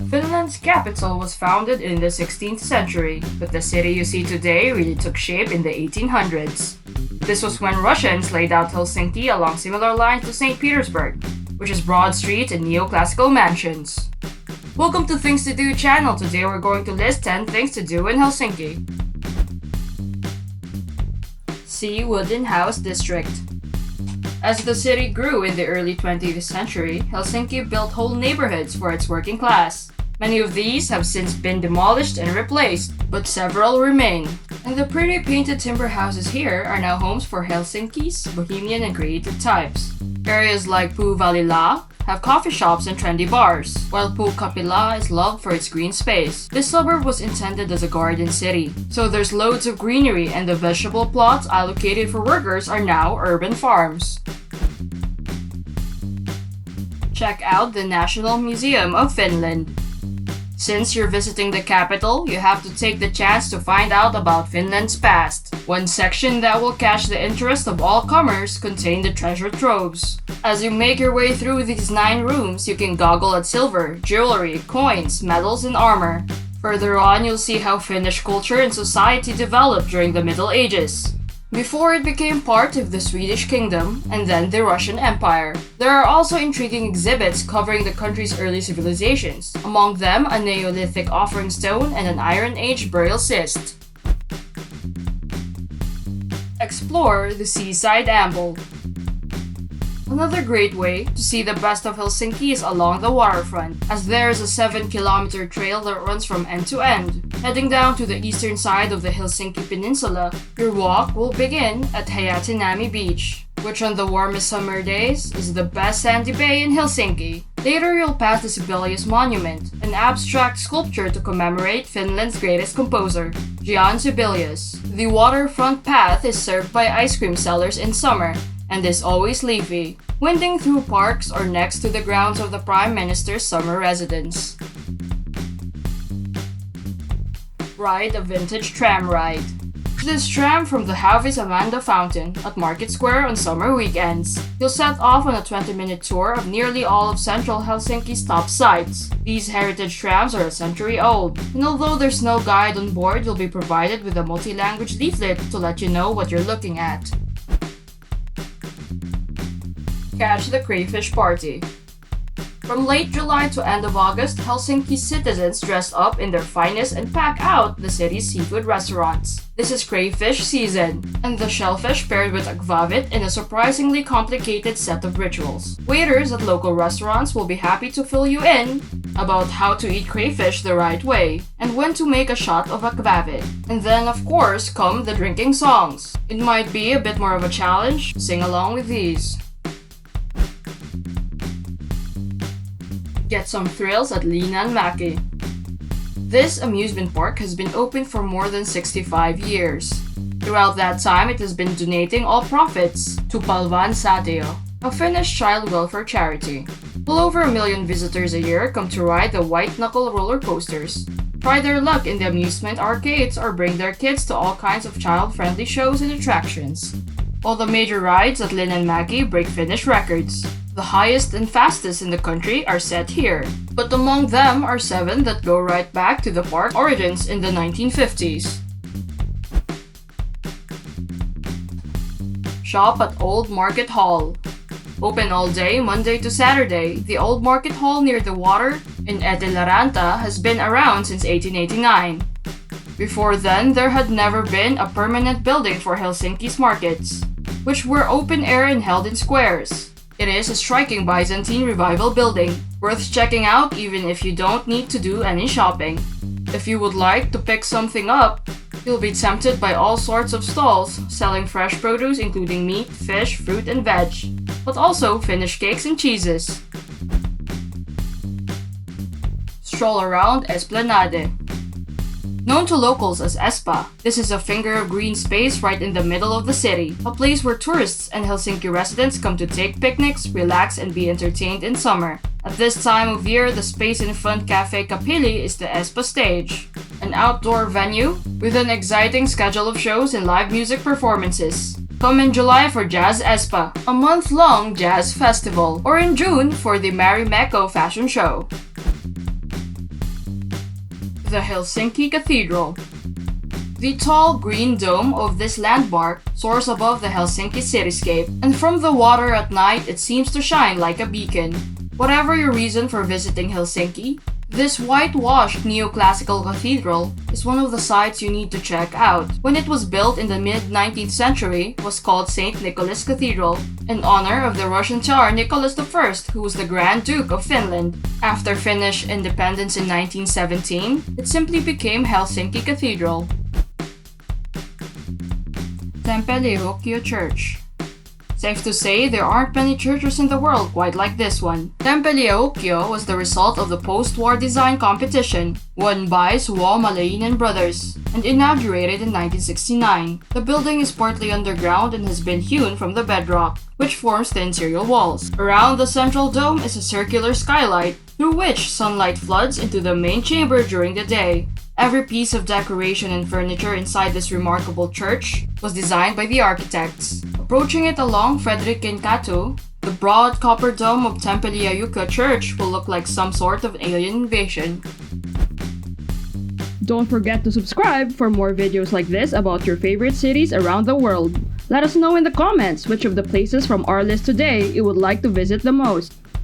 Finland's capital was founded in the 16th century, but the city you see today really took shape in the 1800s. This was when Russians laid out Helsinki along similar lines to St. Petersburg, which is broad streets and neoclassical mansions. Welcome to Things to Do channel. Today we're going to list 10 things to do in Helsinki. C. Wooden House District. As the city grew in the early 20th century, Helsinki built whole neighborhoods for its working class. Many of these have since been demolished and replaced, but several remain. And the pretty painted timber houses here are now homes for Helsinki's bohemian and creative types. Areas like Puu Vallila have coffee shops and trendy bars, while Puu-Käpylä is loved for its green space. This suburb was intended as a garden city, so there's loads of greenery, and the vegetable plots allocated for workers are now urban farms. Check out the National Museum of Finland. Since you're visiting the capital, you have to take the chance to find out about Finland's past. One section that will catch the interest of all comers contains the Treasure Troves. As you make your way through these 9 rooms, you can goggle at silver, jewelry, coins, medals, and armor. Further on, you'll see how Finnish culture and society developed during the Middle Ages, before it became part of the Swedish kingdom and then the Russian Empire. There are also intriguing exhibits covering the country's early civilizations, among them a Neolithic offering stone and an Iron Age burial cist. Explore the Seaside Amble. Another great way to see the best of Helsinki is along the waterfront, as there is a 7-kilometer trail that runs from end to end. Heading down to the eastern side of the Helsinki Peninsula, your walk will begin at Hayatinami Beach, which on the warmest summer days is the best sandy bay in Helsinki. Later you'll pass the Sibelius Monument, an abstract sculpture to commemorate Finland's greatest composer, Jan Sibelius. The waterfront path is served by ice cream sellers in summer, and is always leafy, winding through parks or next to the grounds of the Prime Minister's summer residence. Ride a vintage tram ride. This tram from the Havis Amanda Fountain at Market Square on summer weekends. You'll set off on a 20-minute tour of nearly all of central Helsinki's top sites. These heritage trams are a century old, and although there's no guide on board, you'll be provided with a multi-language leaflet to let you know what you're looking at. Catch the crayfish party. From late July to end of August, Helsinki citizens dress up in their finest and pack out the city's seafood restaurants. This is crayfish season, and the shellfish paired with akvavit in a surprisingly complicated set of rituals. Waiters at local restaurants will be happy to fill you in about how to eat crayfish the right way and when to make a shot of akvavit. And then, of course, come the drinking songs. It might be a bit more of a challenge to sing along with these. Get some thrills at Linnanmäki. This amusement park has been open for more than 65 years. Throughout that time, it has been donating all profits to Palvan Sateo, a Finnish child welfare charity. Well over 1 million visitors a year come to ride the white-knuckle roller coasters, try their luck in the amusement arcades, or bring their kids to all kinds of child-friendly shows and attractions. All the major rides at Linnanmäki break Finnish records. The highest and fastest in the country are set here, but among them are 7 that go right back to the park origins in the 1950s. Shop at Old Market Hall. Open all day Monday to Saturday, the Old Market Hall near the water in Eteläranta has been around since 1889. Before then, there had never been a permanent building for Helsinki's markets, which were open air and held in squares. It is a striking Byzantine revival building, worth checking out even if you don't need to do any shopping. If you would like to pick something up, you'll be tempted by all sorts of stalls selling fresh produce including meat, fish, fruit, and veg, but also Finnish cakes and cheeses. Stroll around Esplanade. Known to locals as Espa, this is a finger of green space right in the middle of the city, a place where tourists and Helsinki residents come to take picnics, relax, and be entertained in summer. At this time of year, the space in front Cafe Kapili is the Espa stage, an outdoor venue with an exciting schedule of shows and live music performances. Come in July for Jazz Espa, a month-long jazz festival, or in June for the Marimekko fashion show. The Helsinki Cathedral. The tall green dome of this landmark soars above the Helsinki cityscape, and from the water at night it seems to shine like a beacon. Whatever your reason for visiting Helsinki, this whitewashed neoclassical cathedral is one of the sites you need to check out. When it was built in the mid-19th century, it was called St. Nicholas Cathedral, in honor of the Russian Tsar Nicholas I, who was the Grand Duke of Finland. After Finnish independence in 1917, it simply became Helsinki Cathedral. Temppeli-Hukkio Church. Safe to say, there aren't many churches in the world quite like this one. Temppeli-Hukkio was the result of the post-war design competition won by Suomalainen Brothers and inaugurated in 1969. The building is partly underground and has been hewn from the bedrock, which forms the interior walls. Around the central dome is a circular skylight through which sunlight floods into the main chamber during the day. Every piece of decoration and furniture inside this remarkable church was designed by the architects. Approaching it along Fredrikinkatu, the broad copper dome of Temppeli-Hukkio Church will look like some sort of alien invasion. Don't forget to subscribe for more videos like this about your favorite cities around the world. Let us know in the comments which of the places from our list today you would like to visit the most.